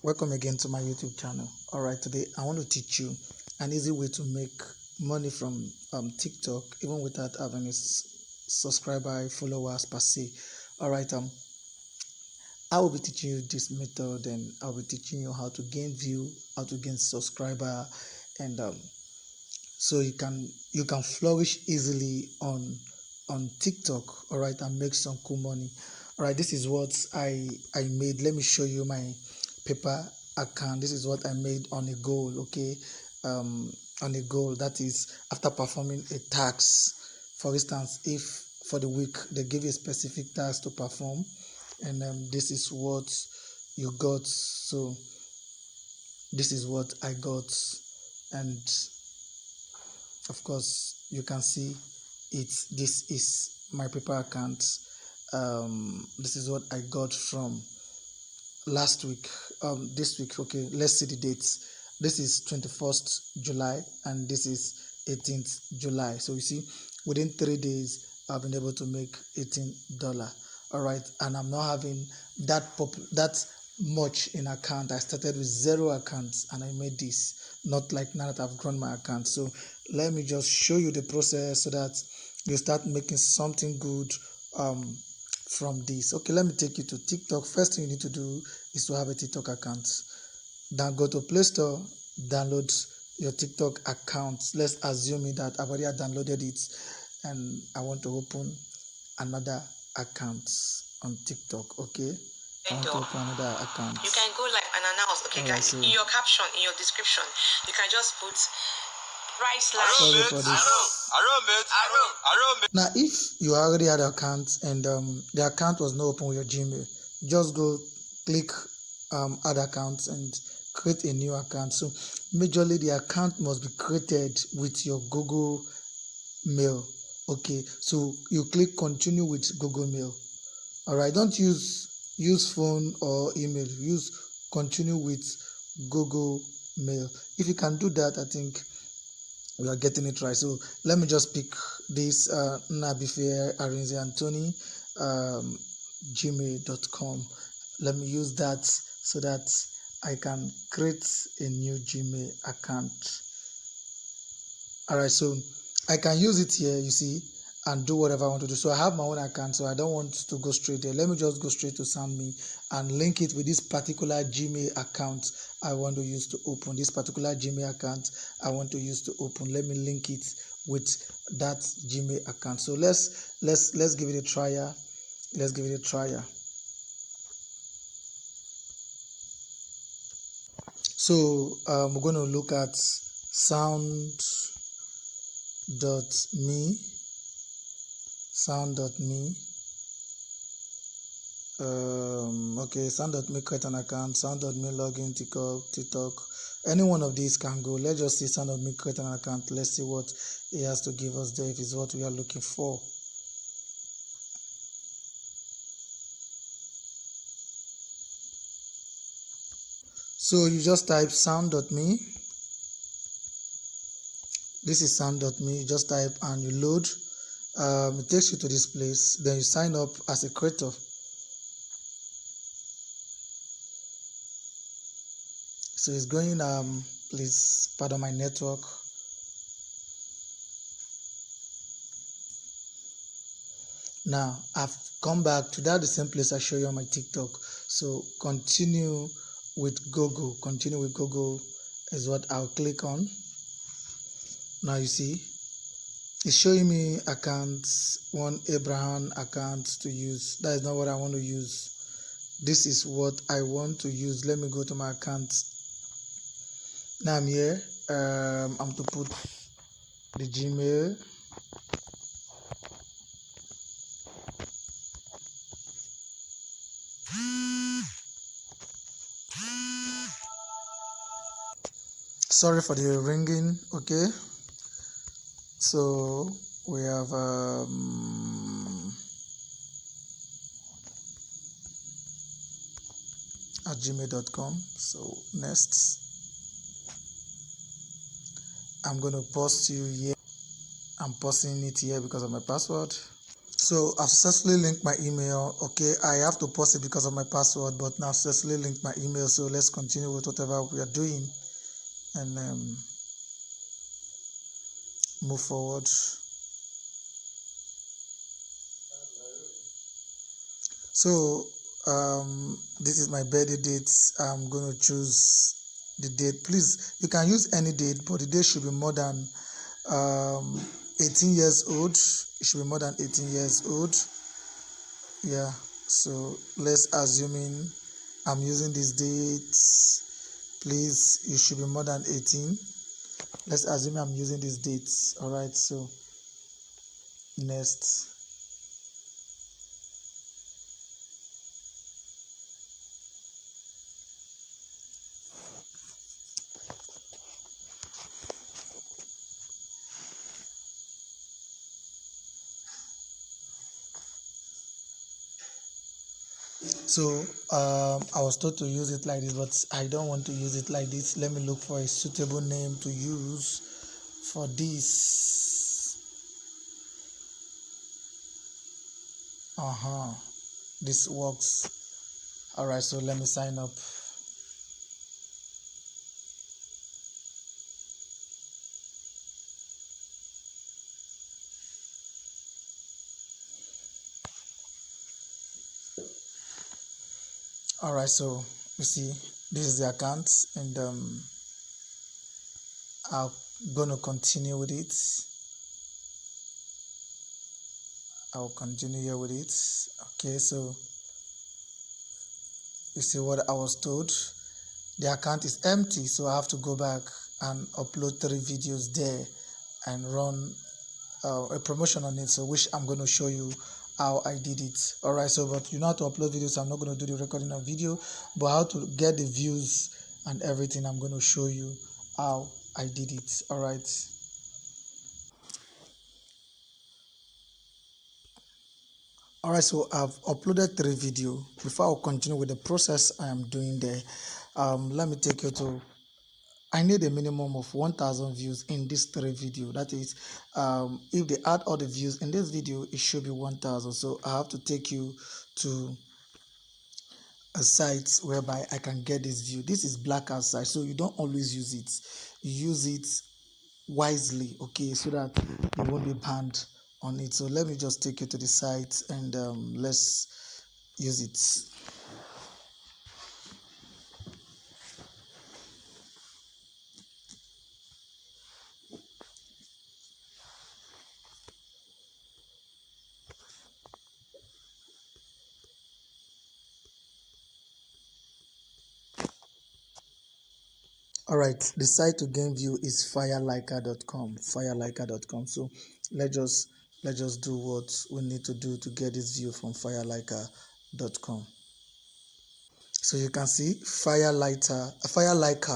Welcome again to my YouTube channel. Alright, today I want to teach you an easy way to make money from TikTok even without having a subscriber followers per se. Alright, I will be teaching you this method, and I'll be teaching you how to gain view, how to gain subscriber, and so you can flourish easily on TikTok, alright, and make some cool money. Alright, this is what I made. Let me show you my paper account. This is what I made on a goal, okay? On a goal, that is after performing a task. For instance, if for the week they give you a specific task to perform, and this is what you got. So this is what I got, and of course you can see this is my paper account. This is what I got from last week. This week, okay, let's see the dates. This is 21st July and this is 18th July. So you see, within 3 days I've been able to make $18. All right, and I'm not having that much in account. I started with 0 accounts and I made this, not like now that I've grown my account. So let me just show you the process so that you start making something good from this. Okay, let me take you to TikTok. First thing you need to do is to have a TikTok account. Then go to Play Store, download your TikTok account. Let's assume that I've already downloaded it and I want to open another account on TikTok. Okay, I want to open another account. You can go like an announce. Okay, all guys, right, so in your caption, in your description, you can just put price like. Sorry for this. Now, if you already had an account and the account was not open with your Gmail, just go click add account and create a new account. So majorly the account must be created with your Google Mail. Okay, so you click continue with Google Mail. All right, don't use phone or email. Use continue with Google Mail. If you can do that, I think we are getting it right. So let me just pick this Nabifair Arinze Anthony gmail.com. Let me use that so that I can create a new Gmail account. All right, so I can use it here, you see, and do whatever I want to do. So I have my own account, so I don't want to go straight there. Let me just go straight to Soundme and link it with this particular Gmail account I want to use to open. This particular Gmail account I want to use to open. Let me link it with that Gmail account. So let's give it a try. Let's give it a try. So we're going to look at sound.me. Okay, sound.me, create an account. Sound.me, login, TikTok. Any one of these can go. Let's just see sound.me, create an account. Let's see what it has to give us there, if it's what we are looking for. So you just type sound.me. This is sound.me. You just type and you load. It takes you to this place. Then you sign up as a creator. So it's going, please pardon my network. Now I've come back to that the same place I show you on my TikTok. So continue with Google. Continue with Google is what I'll click on. Now you see it's showing me accounts, one Abraham account to use. That is not what I want to use. This is what I want to use. Let me go to my account. Now I'm here. I'm to put the Gmail. Sorry for the ringing. Okay, so we have at gmail.com. So next I'm going to post you here. I'm posting it here because of my password. So I've successfully linked my email. Okay, I have to pause it because of my password, but now I've successfully linked my email. So let's continue with whatever we are doing and move forward. So this is my birthday date. I'm going to choose the date. Please, you can use any date, but the date should be more than um, 18 years old. It should be more than 18 years old. Yeah. So let's assuming I'm using this date. Please, you should be more than 18. Let's assume I'm using these dates. All right. So next. So I was told to use it like this, but I don't want to use it like this. Let me look for a suitable name to use for this. This works. All right, so let me sign up. All right, so you see, this is the account, and I'm gonna continue with it. I'll continue here with it. Okay, so you see what I was told. The account is empty, so I have to go back and upload 3 videos there and run a promotion on it, so which I'm going to show you how I did it. All right, so but you know how to upload videos. I'm not going to do the recording of video, but how to get the views and everything, I'm going to show you how I did it. All right. All right, so I've uploaded 3 videos. Before I continue with the process I am doing there, let me take you to. I need a minimum of 1,000 views in this 3 video. That is, if they add all the views in this video, it should be 1,000. So I have to take you to a site whereby I can get this view. This is black outside, so you don't always use it. You use it wisely, okay, so that you won't be banned on it. So let me just take you to the site and let's use it. All right, the site to gain view is fireliker.com. Fireliker.com. So let's just let's just do what we need to do to get this view from fireliker.com. So you can see fireliker.com, FIRELIKE.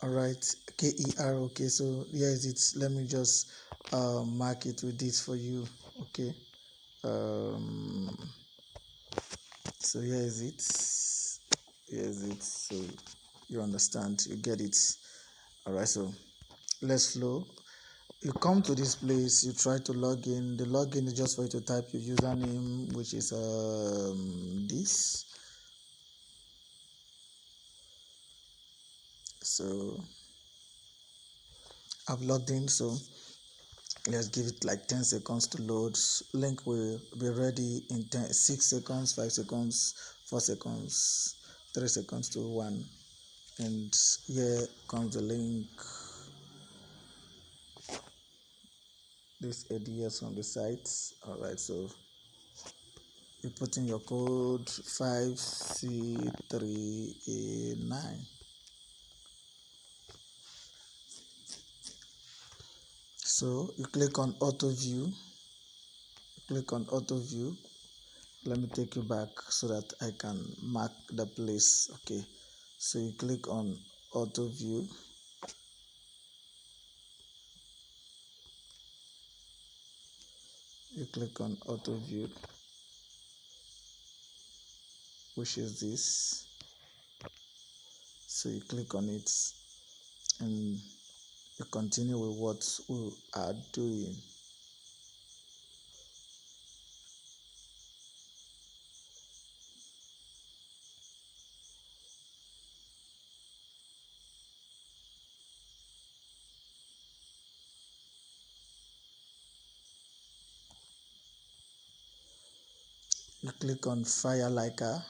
All right, KER. Okay, so here is it. Let me just mark it with this for you. Okay. Um, so here is it. Here's it. So you understand, you get it. All right, so let's flow. You come to this place, you try to log in. The login is just for you to type your username, which is this. So I've logged in, so let's give it like 10 seconds to load. Link will be ready in 6 seconds, 5 seconds, 4 seconds, 3 seconds to 1. And here comes the link. This ADS on the site. All right, so you put in your code 5C3A9. So you click on auto view. Click on auto view. Let me take you back so that I can mark the place. Okay, so you click on auto view. You click on auto view, which is this. So you click on it. and you continue with what we are doing. You click on fire liker.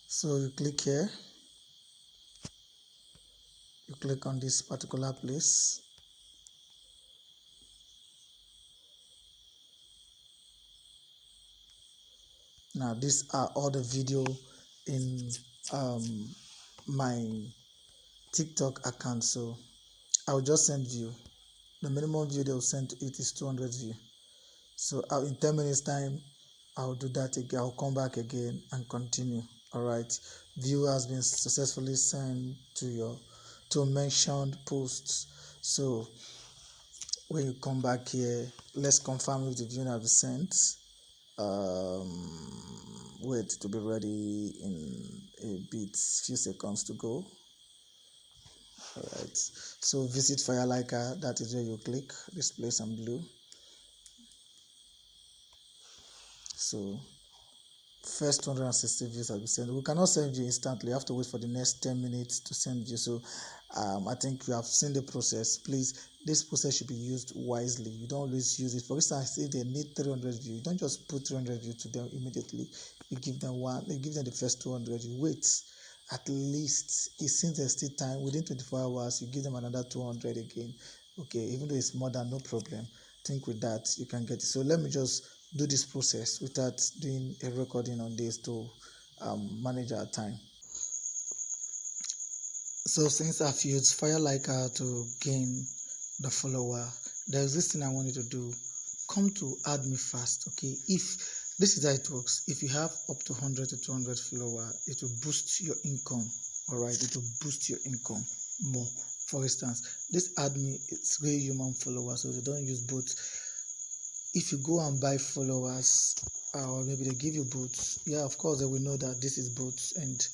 So you click here, you click on this particular place. Now these are all the video in my TikTok account, so I'll just send view. The minimum view they'll send to it is 200 view. So in 10 minutes time, I'll do that again. I'll come back again and continue. All right. View has been successfully sent to your mentioned posts. So when you come back here, let's confirm if the view has been sent. Wait to be ready in a bit, few seconds to go. All right. So visit Fire Liker. That is where you click. This place in blue. So first 260 views have been sent. We cannot send you instantly. You have to wait for the next 10 minutes to send you. So I think you have seen the process. Please, this process should be used wisely. You don't always use it. For instance, if they need 300 views, you don't just put 300 views to them immediately. You give them the first 200. You wait at least, since there's still time, within 24 hours, you give them another 200 again. Okay, even though it's more than, no problem. Think with that, you can get it. So let me just do this process without doing a recording on this to manage our time. So since I've used Fire Liker to gain the follower, there's this thing I want you to do. Come to add me fast, okay? If this is how it works, if you have up to 100 to 200 follower, it will boost your income. All right, it will boost your income more. For instance, this add me, it's very human followers, so they don't use bots. If you go and buy followers, or maybe they give you bots, yeah, of course they will know that this is bots, and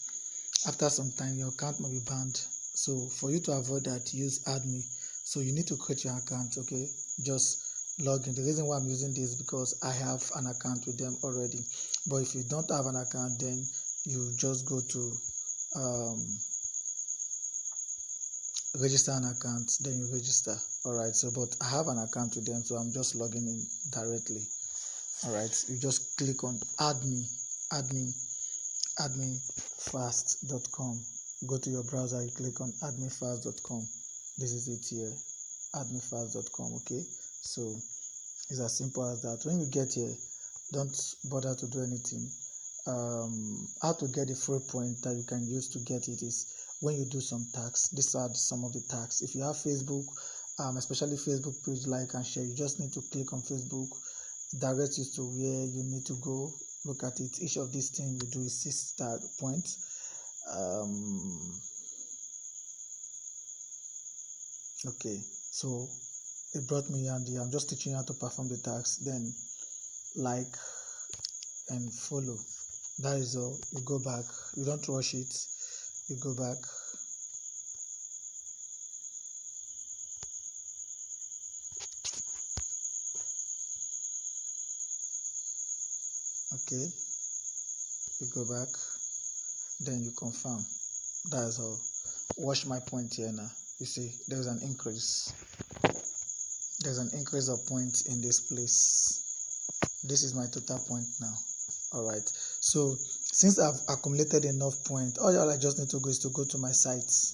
after some time your account might be banned. So for you to avoid that, use add me. So you need to create your account, okay? Just log in. The reason why I'm using this is because I have an account with them already. But if you don't have an account, then you just go to register an account, then you register. All right, so but I have an account with them, so I'm just logging in directly. All right, you just click on admin adminfast.com. Go to your browser, you click on adminfast.com. This is it here, adminfast.com. Okay, so it's as simple as that. When you get here, don't bother to do anything. How to get the free point that you can use to get it is when you do some tags. These are some of the tags. If you have Facebook, especially Facebook page, like and share, you just need to click on Facebook, direct you to where you need to go. Look at it. Each of these things you do is 6 tag points. Okay, so it brought me and I'm just teaching you how to perform the tags. Then like and follow. That is all. You go back. You don't rush it. You go back. Okay, you go back, then you confirm. That's all. Watch my point here now. You see, there's an increase. There's an increase of points in this place. This is my total point now. All right. So since I've accumulated enough points, all I just need to go is to go to my sites.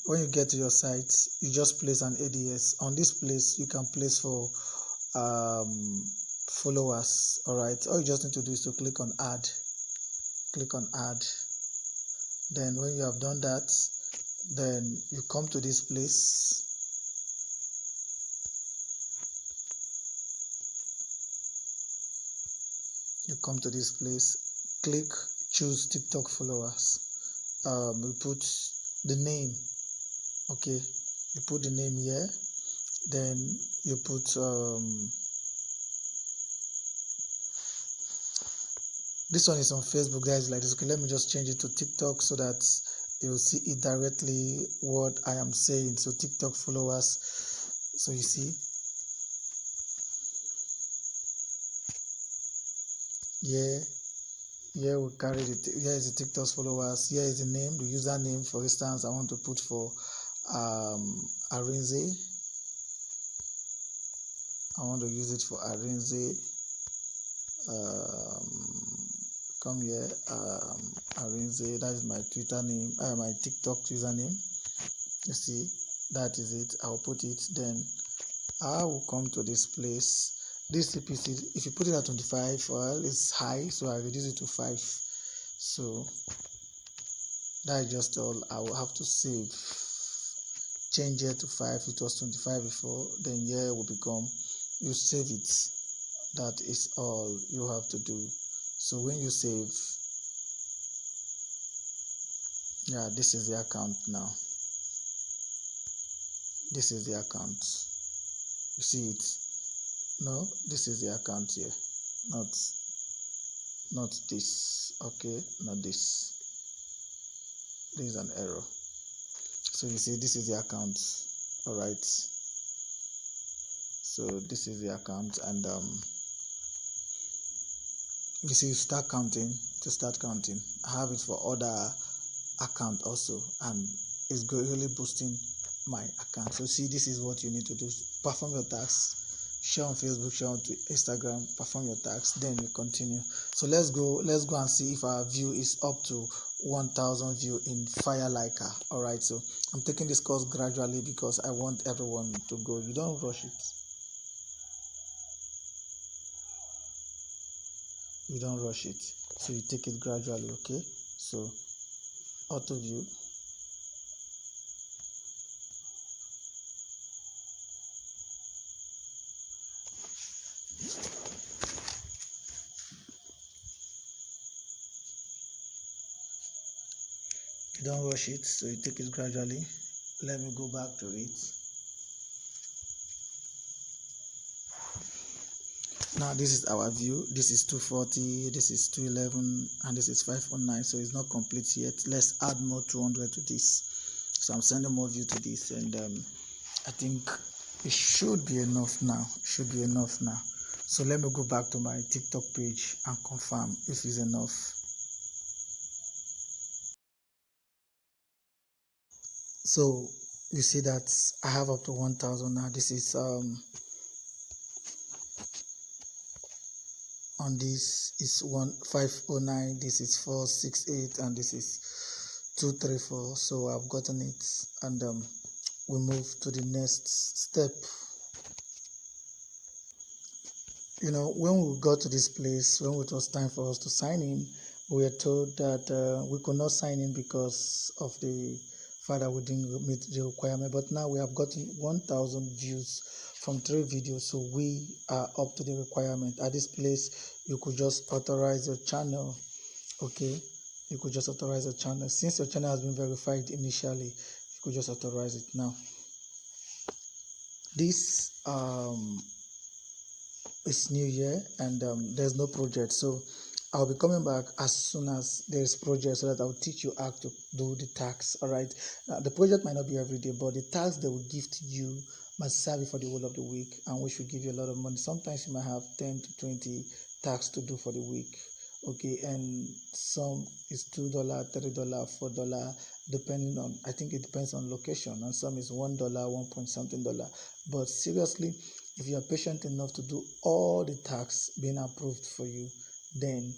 When you get to your site, you just place an ADS. On this place, you can place for followers. All right, all you just need to do is to click on add. Then when you have done that, then you come to this place. Click choose TikTok followers. We put the name. Okay, you put the name here. then you put this one is on Facebook, guys, like this. Okay, let me just change it to TikTok so that you'll see it directly what I am saying. So TikTok followers, so you see, here we carry it. Here is the TikTok followers. Here is the name, the username. For instance, I want to put for Arinze. I want to use it for Arinze. Come here, Arinze. That is my Twitter name, my TikTok username. You see, that is it. I'll put it. Then I will come to this place. This CPC, if you put it at 25, well, it's high, so I reduce it to 5. So that is just all. I will have to save. Change it to 5. It was 25 before. Then here will become. You save it. That is all you have to do. So when you save, yeah, this is the account now. This is the account. You see it? No, this is the account here. Not this. Okay, not this. There is an error. So you see, this is the account. All right. So this is the account, and you see, you start counting. To start counting, I have it for other account also, and it's really boosting my account. So see, this is what you need to do. Perform your tasks, share on Facebook, share on Instagram, perform your tasks, then you continue. So let's go and see if our view is up to 1,000 view in Fireliker. All right, so I'm taking this course gradually because I want everyone to go. You don't rush it. You don't rush it, so you take it gradually. Okay, so auto view. You don't rush it, so you take it gradually. Let me go back to it. Now this is our view. This is 240, this is 211, and this is 509. So it's not complete yet. Let's add more 200 to this. So I'm sending more view to this, and I think it should be enough now. So let me go back to my TikTok page and confirm if it's enough. So you see that I have up to 1,000 now. This is on this is 1509, this is 468, and this is 234. So I've gotten it, and we move to the next step. You know, when we got to this place, when it was time for us to sign in, we were told that we could not sign in because of the fact that we didn't meet the requirement. But now we have gotten 1,000 views from 3 videos, so we are up to the requirement. At this place, you could just authorize your channel. Okay, you could just authorize your channel. Since your channel has been verified initially, you could just authorize it now. This it's New Year, and there's no project, so I'll be coming back as soon as there's project, so that I'll teach you how to do the tax. All right, the project might not be every day, but the tax they will give to you must serve you for the whole of the week, and we should give you a lot of money. Sometimes you might have 10 to 20 tax to do for the week. Okay, and some is $2, $3, $4, depending on, I think it depends on location, and some is $1, 1 point something dollar. But seriously, if you are patient enough to do all the tasks being approved for you, then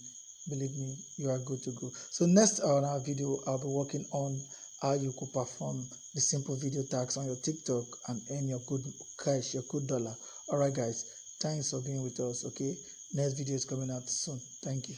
believe me, you are good to go. So next on our video, I'll be working on how you could perform the simple video tags on your TikTok and earn your good cash, your good dollar. All right, guys, thanks for being with us. Okay, next video is coming out soon. Thank you.